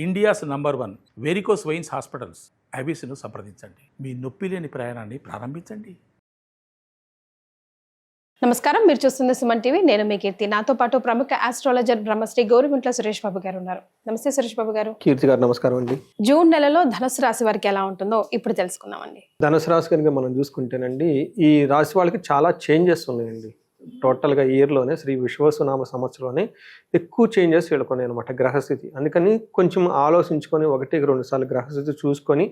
India's number 1 varicose veins hospitals ఐబీసీను సంప్రదించండి. మీ నొప్పి లేని ప్రయాణాన్ని ప్రారంభించండి. నమస్కారం, మీరు చూస్తుంది సుమన్ టీవీ. నేను మీ కీర్తి. నాతో పాటు ప్రముఖ ఆస్ట్రాలజర్ బ్రహ్మశ్రీ గౌరిగుంట్ల సురేష్ బాబు గారు ఉన్నారు. నమస్తే సురేష్ బాబు గారు. కీర్తి గారు నమస్కారం అండి. జూన్ నెలలో ధనుసు రాశి వారికి ఎలా ఉంటుందో ఇప్పుడు తెలుసుకుందామండి. ధనుసు రాశి కనుక మనం చూసుకుంటేనండి, ఈ రాశి వాళ్ళకి చాలా చేంజెస్ ఉన్నాయండి. టోటల్గా ఇయర్లోనే శ్రీ విశ్వసునామ సంవత్సరంలోనే ఎక్కువ చేంజెస్ వీళ్ళకున్నాయి అనమాట గ్రహస్థితి. అందుకని కొంచెం ఆలోచించుకొని 1-2 సార్లు గ్రహస్థితి చూసుకొని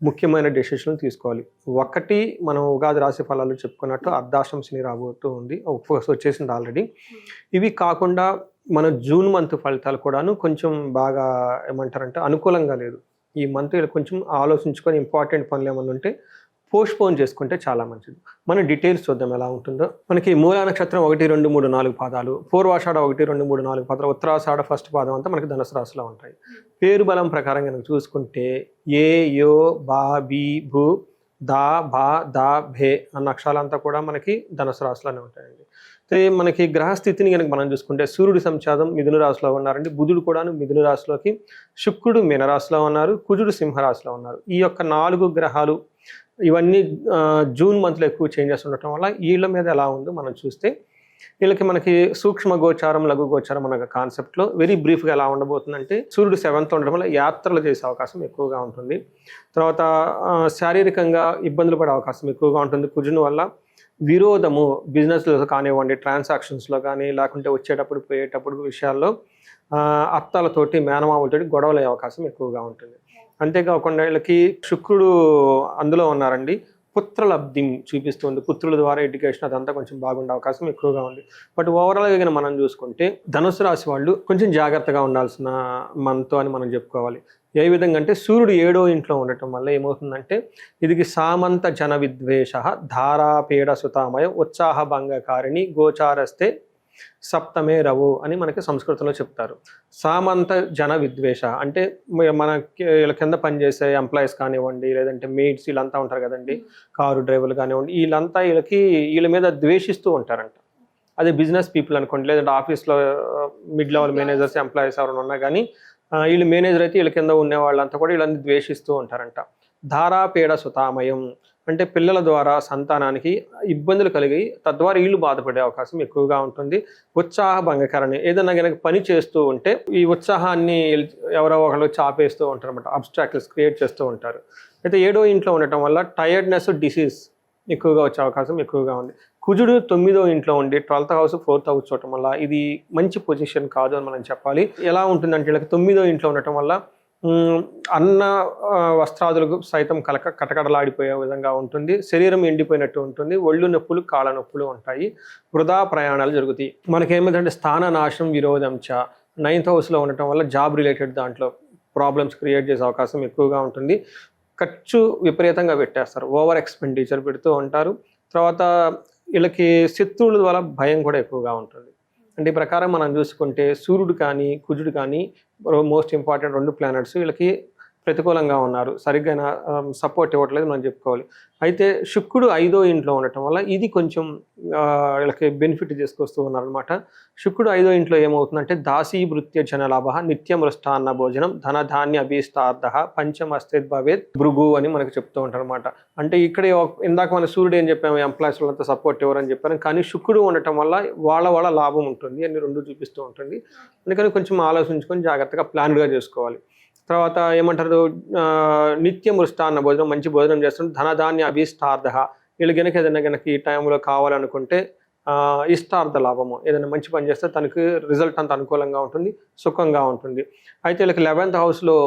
ముఖ్యమైన డెసిషన్లు తీసుకోవాలి. ఒకటి మనం ఉగాది రాశి ఫలాలు చెప్పుకున్నట్టు అర్ధాష్టమ శని రాబోతూ ఉంది, వచ్చేసింది ఆల్రెడీ. ఇవి కాకుండా మన జూన్ మంత్ ఫలితాలు కూడాను కొంచెం బాగా ఏమంటారంటే అనుకూలంగా లేదు. ఈ మంత్ కొంచెం ఆలోచించుకొని ఇంపార్టెంట్ పనులు ఏమన్నా ఉంటే పోస్ట్పోన్ చేసుకుంటే చాలా మంచిది. మన డీటెయిల్స్ చూద్దాం ఎలా ఉంటుందో. మనకి మూలా నక్షత్రం 1, 2, 3, 4 పాదాలు, పూర్వాషాఢ 1, 2, 3, 4 పాదాలు, ఉత్తరాషాఢ ఫస్ట్ పాదం అంతా మనకి ధనుసు రాశిలో ఉంటాయి. పేరు బలం ప్రకారం కనుక చూసుకుంటే ఏ, యో, బా, బి, భూ, దా, భా, దా, భే అన్న అక్షరాలంతా కూడా మనకి ధనుసు రాశిలోనే ఉంటాయండి. మనకి గ్రహస్థితిని కనుక మనం చూసుకుంటే సూర్యుడి సంచారం మిథున రాశిలో ఉన్నారండి. బుధుడు కూడాను మిథున రాశిలోకి, శుక్రుడు మీనరాశిలో ఉన్నారు, కుజుడు సింహరాశిలో ఉన్నారు. ఈ యొక్క 4 గ్రహాలు ఇవన్నీ జూన్ మంత్లో ఎక్కువ చేంజెస్ ఉండటం వల్ల వీళ్ళ మీద ఎలా ఉందో మనం చూస్తే, వీళ్ళకి మనకి సూక్ష్మ గోచారం, లఘు గోచారం అన్న కాన్సెప్ట్లో వెరీ బ్రీఫ్గా ఎలా ఉండబోతుందంటే, సూర్యుడు 7th ఉండడం వల్ల యాత్రలు చేసే అవకాశం ఎక్కువగా ఉంటుంది. తర్వాత శారీరకంగా ఇబ్బందులు పడే అవకాశం ఎక్కువగా ఉంటుంది. కుజుని వల్ల విరోధము బిజినెస్లో కానివ్వండి, ట్రాన్సాక్షన్స్లో కానీ, లేకుంటే వచ్చేటప్పుడు పోయేటప్పుడు విషయాల్లో అత్తాలతోటి మేనమామలతోటి గొడవలు అయ్యే అవకాశం ఎక్కువగా ఉంటుంది. అంతేకాకుండా వీళ్ళకి శుక్రుడు అందులో ఉన్నారండి, పుత్రలబ్ధి చూపిస్తుంది. పుత్రుల ద్వారా ఎడ్యుకేషన్ అదంతా కొంచెం బాగుండే అవకాశం ఎక్కువగా ఉంది. బట్ ఓవరాల్గా కానీ మనం చూసుకుంటే ధనుసు రాశి వాళ్ళు కొంచెం జాగ్రత్తగా ఉండాల్సిన మంత్ అని మనం చెప్పుకోవాలి. ఏ విధంగా అంటే సూర్యుడు 7వ ఇంట్లో ఉండటం వల్ల ఏమవుతుందంటే, ఇది సామంత జన విద్వేష ధారాపీడ సుతామయ ఉత్సాహ భంగకారిణి గోచారస్తే సప్తమే రవు అని మనకి సంస్కృతంలో చెప్తారు. సామంత జన విద్వేష అంటే మనకి వీళ్ళ కింద పనిచేసే ఎంప్లాయీస్ కానివ్వండి, లేదంటే మెయిడ్స్ వీళ్ళంతా ఉంటారు కదండి, కారు డ్రైవర్లు కానివ్వండి, వీళ్ళంతా వీళ్ళ మీద ద్వేషిస్తూ ఉంటారంట. అదే బిజినెస్ పీపుల్ అనుకోండి, లేదంటే ఆఫీస్లో మిడ్ లెవెల్ మేనేజర్స్, ఎంప్లాయీస్ ఎవరైనా ఉన్నా కానీ వీళ్ళు మేనేజర్ అయితే వీళ్ళ కింద ఉండే వాళ్ళంతా కూడా వీళ్ళని ద్వేషిస్తూ ఉంటారంట. ధారాపీడ సుతామయం అంటే పిల్లల ద్వారా సంతానానికి ఇబ్బందులు కలిగి తద్వారా వీళ్ళు బాధపడే అవకాశం ఎక్కువగా ఉంటుంది. ఉత్సాహ భంగకరణ ఏదైనా కనుక పని చేస్తూ ఉంటే ఈ ఉత్సాహాన్ని ఎవరో ఒకళ్ళు చాపేస్తూ ఉంటారు అనమాట, అబ్స్ట్రాక్ట్స్ క్రియేట్ చేస్తూ ఉంటారు. అయితే 7వ ఇంట్లో ఉండటం వల్ల టైర్డ్నెస్, డిసీజ్ ఎక్కువగా వచ్చే అవకాశం ఎక్కువగా ఉంది. కుజుడు 9వ ఇంట్లో ఉండి 12th హౌస్ 4th హౌస్ చూడటం వల్ల ఇది మంచి పొజిషన్ కాదు అని మనం చెప్పాలి. ఎలా ఉంటుందంటే వీళ్ళకి 9వ ఇంట్లో ఉండటం వల్ల అన్న వస్త్రాదులకు సైతం కటకడలాడిపోయే విధంగా ఉంటుంది. శరీరం ఎండిపోయినట్టు ఉంటుంది. ఒళ్ళు నొప్పులు, కాళ్ళ నొప్పులు ఉంటాయి. వృధా ప్రయాణాలు జరుగుతాయి. మనకేమిటంటే స్థాన నాశనం విరోధంచ 9th హౌస్లో ఉండటం వల్ల జాబ్ రిలేటెడ్ దాంట్లో ప్రాబ్లమ్స్ క్రియేట్ చేసే అవకాశం ఎక్కువగా ఉంటుంది. ఖర్చు విపరీతంగా పెట్టేస్తారు, ఓవర్ ఎక్స్పెండిచర్ పెడుతూ ఉంటారు. తర్వాత వీళ్ళకి శత్రువుల ద్వారా భయం కూడా ఎక్కువగా ఉంటుంది. అంటే ఈ ప్రకారం మనం చూసుకుంటే సూర్యుడు కానీ కుజుడు కానీ మోస్ట్ ఇంపార్టెంట్ 2 ప్లానెట్స్ వీళ్ళకి ప్రతికూలంగా ఉన్నారు, సరిగ్గా సపోర్ట్ ఇవ్వట్లేదు మనం చెప్పుకోవాలి. అయితే శుక్రుడు 5వ ఇంట్లో ఉండటం వల్ల ఇది కొంచెం వీళ్ళకి బెనిఫిట్ తీసుకొస్తూ ఉన్నారనమాట. శుక్రుడు 5వ ఇంట్లో ఏమవుతుందంటే దాసీభృత్య జనలాభ నిత్యమృష్టాన్న భోజనం ధనధాన్య అభీష్టార్థ పంచమస్తేద్ భవేత్ భృగు అని మనకు చెప్తూ ఉంటారు అనమాట. అంటే ఇక్కడ ఇందాక మన సూర్యుడు ఏం చెప్పాము, ఎంప్లాయీస్ వాళ్ళంతా సపోర్ట్ ఇవ్వరని చెప్పారు, కానీ శుక్రుడు ఉండటం వల్ల వాళ్ళ లాభం ఉంటుంది అని 2 చూపిస్తూ ఉంటుంది. అందుకని కొంచెం ఆలోచించుకొని జాగ్రత్తగా ప్లాన్గా చేసుకోవాలి. తర్వాత ఏమంటారు, నిత్యం మృష్టాన్న భోజనం, మంచి భోజనం చేస్తుంటే ధనధాన్య అభీష్టార్థ వీళ్ళు కనుక ఏదైనా కనుక ఈ టైంలో కావాలనుకుంటే ఇష్టార్థ లాభము, ఏదైనా మంచి పని చేస్తే తనకి రిజల్ట్ అంత అనుకూలంగా ఉంటుంది, సుఖంగా ఉంటుంది. అయితే వీళ్ళకి 11th హౌస్లో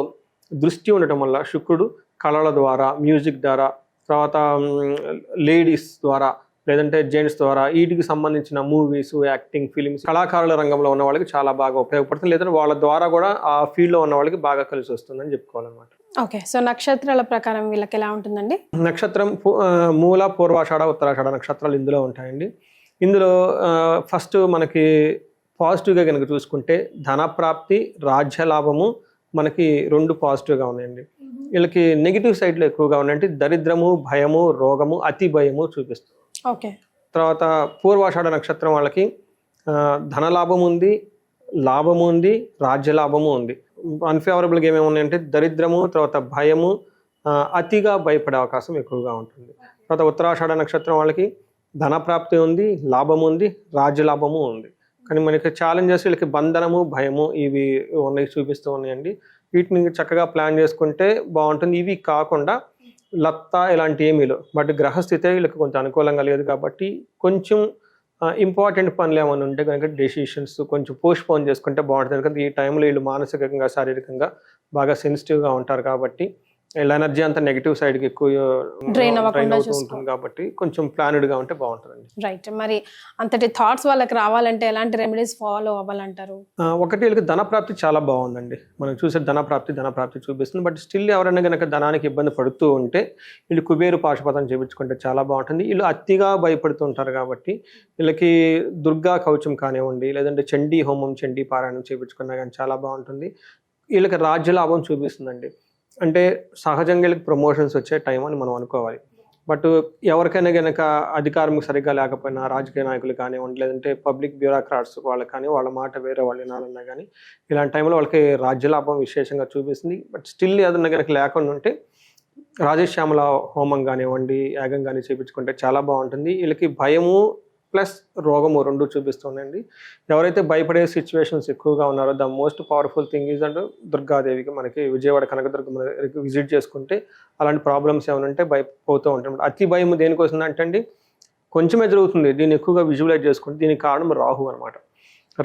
దృష్టి ఉండటం వల్ల శుక్రుడు కళల ద్వారా, మ్యూజిక్ ద్వారా, తర్వాత లేడీస్ ద్వారా లేదంటే జెంట్స్ ద్వారా వీటికి సంబంధించిన మూవీస్, యాక్టింగ్, ఫిలిమ్స్, కళాకారుల రంగంలో ఉన్న వాళ్ళకి చాలా బాగా ఉపయోగపడుతుంది. లేదంటే వాళ్ళ ద్వారా కూడా ఆ ఫీల్డ్లో ఉన్న వాళ్ళకి బాగా కలిసి వస్తుందని చెప్పుకోవాలన్నమాట. ఓకే, సో నక్షత్రాల ప్రకారం వీళ్ళకి ఎలా ఉంటుందండి? నక్షత్రం మూల, పూర్వాషాఢ, ఉత్తరాషాఢ నక్షత్రాలు ఇందులో ఉంటాయండి. ఇందులో ఫస్ట్ మనకి పాజిటివ్గా కనుక చూసుకుంటే ధనప్రాప్తి, రాజ్యలాభము మనకి 2 పాజిటివ్గా ఉన్నాయండి. వీళ్ళకి నెగిటివ్ సైడ్లో ఎక్కువగా ఉన్నాయంటే దరిద్రము, భయము, రోగము, అతి భయము చూపిస్తుంది. ఓకే. తర్వాత పూర్వాషాఢ నక్షత్రం వాళ్ళకి ధనలాభం ఉంది, లాభము ఉంది, రాజ్యలాభము ఉంది. అన్ఫేవరబుల్గా ఏమేమి ఉన్నాయంటే దరిద్రము, తర్వాత భయము, అతిగా భయపడే అవకాశం ఎక్కువగా ఉంటుంది. తర్వాత ఉత్తరాషాఢ నక్షత్రం వాళ్ళకి ధనప్రాప్తి ఉంది, లాభం ఉంది, రాజ్య లాభము ఉంది. కానీ మనకి ఛాలెంజెస్ వీళ్ళకి బంధనము, భయము ఇవి ఉన్నాయి చూపిస్తూ ఉన్నాయండి. వీటిని చక్కగా ప్లాన్ చేసుకుంటే బాగుంటుంది. ఇవి కాకుండా లత్తా ఇలాంటి ఏమీలు బట్ గ్రహస్థితే వీళ్ళకి కొంచెం అనుకూలంగా లేదు కాబట్టి కొంచెం ఇంపార్టెంట్ పనులు ఏమైనా ఉంటే కనుక డెసిషన్స్ కొంచెం పోస్ట్పోన్ చేసుకుంటే బాగుంటుంది. ఎందుకంటే ఈ టైంలో వీళ్ళు మానసికంగా శారీరకంగా బాగా సెన్సిటివ్గా ఉంటారు కాబట్టి వీళ్ళ ఎనర్జీ అంతా నెగిటివ్ సైడ్కి ఎక్కువ డ్రైన్ అవ్వకుండా అవుతూ ఉంటుంది కాబట్టి కొంచెం ప్లాన్డ్గా ఉంటే బాగుంటుందండి. రైట్. మరి అంతటి థాట్స్ వాళ్ళకి రావాలంటే ఎలాంటి రెమెడీస్ ఫాలో అవ్వాలంటారు? ఒకటి వీళ్ళకి ధనప్రాప్తి చాలా బాగుందండి. మనం చూసే ధనప్రాప్తి చూపిస్తుంది. బట్ స్టిల్ ఎవరైనా కనుక ధనానికి ఇబ్బంది పడుతూ ఉంటే వీళ్ళు కుబేరు పాశుపతం చేయించుకుంటే చాలా బాగుంటుంది. వీళ్ళు అతిగా భయపడుతూ ఉంటారు కాబట్టి వీళ్ళకి దుర్గా కవచం కానివ్వండి, లేదంటే చండీ హోమం, చండీ పారాయణం చేయించుకున్నా కానీ చాలా బాగుంటుంది. వీళ్ళకి రాజ్య లాభం చూపిస్తుందండి. అంటే సహజంగా వీళ్ళకి ప్రమోషన్స్ వచ్చే టైం అని మనం అనుకోవాలి. బట్ ఎవరికైనా కనుక అధికారం సరిగ్గా లేకపోయినా రాజకీయ నాయకులు కానివ్వండి, లేదంటే పబ్లిక్ బ్యూరోక్రాట్స్ వాళ్ళకి కానీ వాళ్ళ మాట వేరే వాళ్ళు వినాలన్నా కానీ ఇలాంటి టైంలో వాళ్ళకి రాజ్యలాభం విశేషంగా చూపిస్తుంది. బట్ స్టిల్ ఏదన్నా కనుక లేకుండా ఉంటే రాజశ్యామల హోమం కానివ్వండి, యాగం కానీ చేయించుకుంటే చాలా బాగుంటుంది. వీళ్ళకి భయము ప్లస్ రోగము రెండు చూపిస్తుందండి. ఎవరైతే భయపడే సిచ్యువేషన్స్ ఎక్కువగా ఉన్నారో the most powerful thing is and దుర్గాదేవికి మనకి విజయవాడ కనకదుర్గ విజిట్ చేసుకుంటే అలాంటి ప్రాబ్లమ్స్ ఏమైనా ఉంటే భయపోతూ ఉంటాం. అతి భయం దేనికోసం అంటే అండి కొంచెమే జరుగుతుంది, దీన్ని ఎక్కువగా విజువలైజ్ చేసుకుంటే దీనికి కారణం రాహు అనమాట.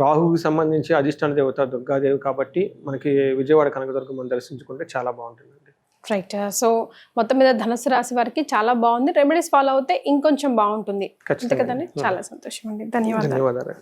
రాహుకి సంబంధించి అధిష్టాన దేవత దుర్గాదేవి కాబట్టి మనకి విజయవాడ కనకదుర్గం దర్శించుకుంటే చాలా బాగుంటుందండి. రైట్. సో మొత్తం మీద ధనుసు రాశి వారికి చాలా బాగుంది. రెమెడీస్ ఫాలో అవుతే ఇంకొంచెం బాగుంటుంది. అంతే కదండి. చాలా సంతోషం అండి. ధన్యవాదాలు.